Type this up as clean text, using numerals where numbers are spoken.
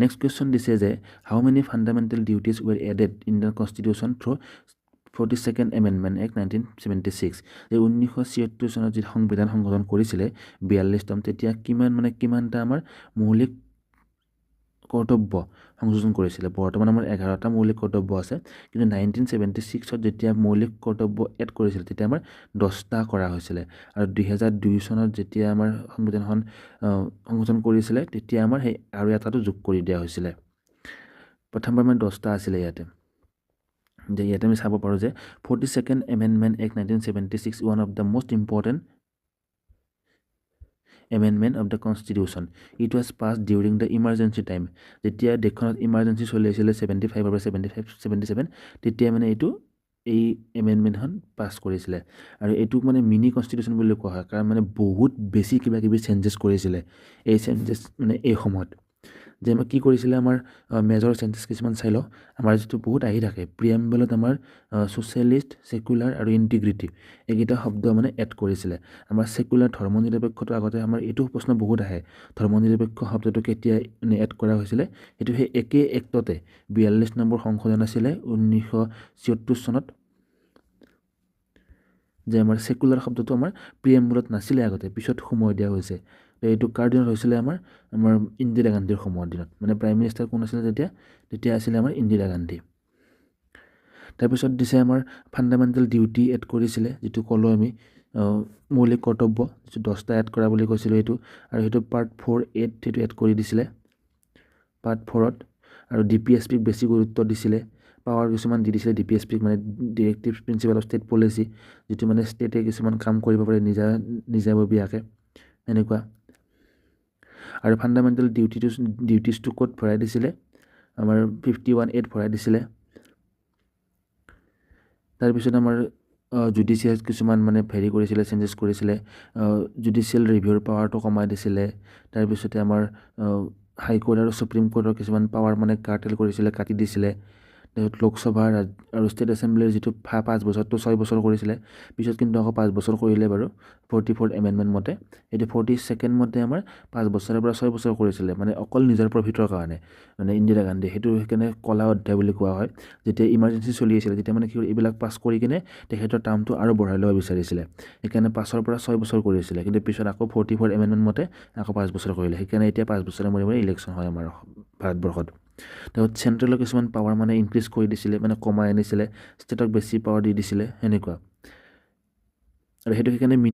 Next question দিছে যে how many fundamental duties were added in the constitution through 42nd amendment act 1976 যে 1976 চনত যি সংবিধান সংশোধন কৰিছিলে 42তম তেতিয়া কিমানটা আমাৰ মৌলিক কৰ্তব্য সংযোজন কৰিছিলে বৰ্তমান আমাৰ 11টা মৌলিক কৰ্তব্য আছে কিন্তু 1976ত যেতিয়া মৌলিক কৰ্তব্য এড কৰিছিল তেতিয়া আমাৰ 10টা কৰা হৈছিলে আৰু 2002 চনত যেতিয়া আমাৰ সংবিধানখন সংশোধন কৰিছিলে তেতিয়া আমাৰ সেই আৰু এটাটো যোগ কৰি দিয়া হৈছিলে প্ৰথমবাৰ মানে 10টা আছিলে ইয়াতে যে ইয়াতে আমি চাব পাৰোঁ যে 42nd amendment act 1976 one of the most important amendment of the constitution. It was passed during the emergency time. যেতিয়া দেশখনত ইমাৰ্জেঞ্চি চলি আছিলে 75 আৰু 77 তেতিয়া মানে এইটো এই এমেণ্ডমেণ্টখন পাছ কৰিছিলে আৰু এইটোক মানে মিনি কনষ্টিটিউশ্যন বুলি কোৱা হয় কাৰণ মানে বহুত বেছি কিবা কিবি চেঞ্জেছ কৰিছিলে এই চেঞ্জেছ মানে এই সময়ত যে আমাৰ কি কৰিছিলে আমাৰ মেজৰ চেঞ্জেছ কিছুমান চাই লওঁ আমাৰ যিটো বহুত আহি থাকে প্ৰিএম্বলত আমাৰ ছ'চিয়েলিষ্ট ছেকুলাৰ আৰু ইণ্টিগ্ৰিটি এইকেইটা শব্দ মানে এড কৰিছিলে আমাৰ ছেকুলাৰ ধৰ্মনিৰপেক্ষটো আগতে আমাৰ এইটো প্ৰশ্ন বহুত আহে ধৰ্মনিৰপেক্ষ শব্দটো কেতিয়া মানে এড কৰা হৈছিলে এইটো সেই একে এক্টতে 42 নম্বৰ সংশোধন আছিলে 1976 চনত যে আমাৰ ছেকুলাৰ শব্দটো আমাৰ প্ৰিএম্বলত নাছিলে আগতে পিছত সময় দিয়া হৈছে এইটো কাৰ দিনত হৈছিলে আমাৰ ইন্দিৰা গান্ধীৰ সময়ৰ দিনত মানে প্ৰাইম মিনিষ্টাৰ কোন আছিলে তেতিয়া আছিলে আমাৰ ইন্দিৰা গান্ধী তাৰপিছত দিছে আমাৰ ফাণ্ডামেণ্টেল ডিউটি এড কৰিছিলে যিটো ক'লোঁ আমি মৌলিক কৰ্তব্য যিটো 10টা এড কৰা বুলি কৈছিলোঁ এইটো আৰু সেইটো পাৰ্ট 4(8) সেইটো এড কৰি দিছিলে পাৰ্ট 4ত আৰু DPSPক বেছি গুৰুত্ব দিছিলে পাৱাৰ কিছুমান দি দিছিলে DPSPক মানে ডিৰেক্টিভ প্ৰিন্সিপাল অফ ষ্টেট পলিচি যিটো মানে ষ্টেটে কিছুমান কাম কৰিব পাৰে নিজাববীয়াকৈ এনেকুৱা আৰু ফাণ্ডামেণ্টেল ডিউটিজটো ক'ত ভৰাই দিছিলে আমাৰ 51(8) ভৰাই দিছিলে তাৰপিছত আমাৰ জুডিচিয়েল কিছুমান মানে ভেৰি কৰিছিলে চেঞ্জেছ কৰিছিলে জুডিচিয়েল ৰিভিউৰ পাৱাৰটো কমাই দিছিলে তাৰপিছতে আমাৰ হাইকোৰ্ট আৰু সুপ্ৰিম কোৰ্টৰ কিছুমান পাৱাৰ মানে কাৰ্টেল কৰিছিলে কাটি দিছিলে তাৰপিছত লোকসভা আৰু ষ্টেট এছেম্বলিৰ যিটো 5 বছৰটো 6 বছৰ কৰিছিলে পিছত কিন্তু আকৌ 5 বছৰ কৰিলে বাৰু 44th এমেণ্ডমেণ্ট মতে এইটো 42nd মতে আমাৰ 5 বছৰৰ পৰা 6 বছৰ কৰিছিলে মানে অকল নিজৰ প্ৰফিটৰ কাৰণে মানে ইন্দিৰা গান্ধী সেইটো সেইকাৰণে কলা অধ্যায় বুলি কোৱা হয় যেতিয়া ইমাৰ্জেঞ্চি চলি আছিলে তেতিয়া মানে কি এইবিলাক পাছ কৰি কিনে তেখেতৰ টাৰ্মটো আৰু বঢ়াই ল'ব বিচাৰিছিলে সেইকাৰণে 5ৰ পৰা 6 বছৰ কৰিছিলে কিন্তু পিছত আকৌ 44th এমেণ্ডমেণ্ট মতে আকৌ 5 বছৰ কৰিলে সেইকাৰণে এতিয়া 5 বছৰৰ মূৰে মূৰে ইলেকশ্যন হয় আমাৰ ভাৰতবৰ্ষত তাৰপিছত চেণ্ট্ৰেলৰ কিছুমান পাৱাৰ মানে ইনক্ৰিজ কৰি দিছিলে মানে কমাই আনিছিলে ষ্টেটক বেছি পাৱাৰ দি দিছিলে সেনেকুৱা আৰু সেইটো সেইকাৰণে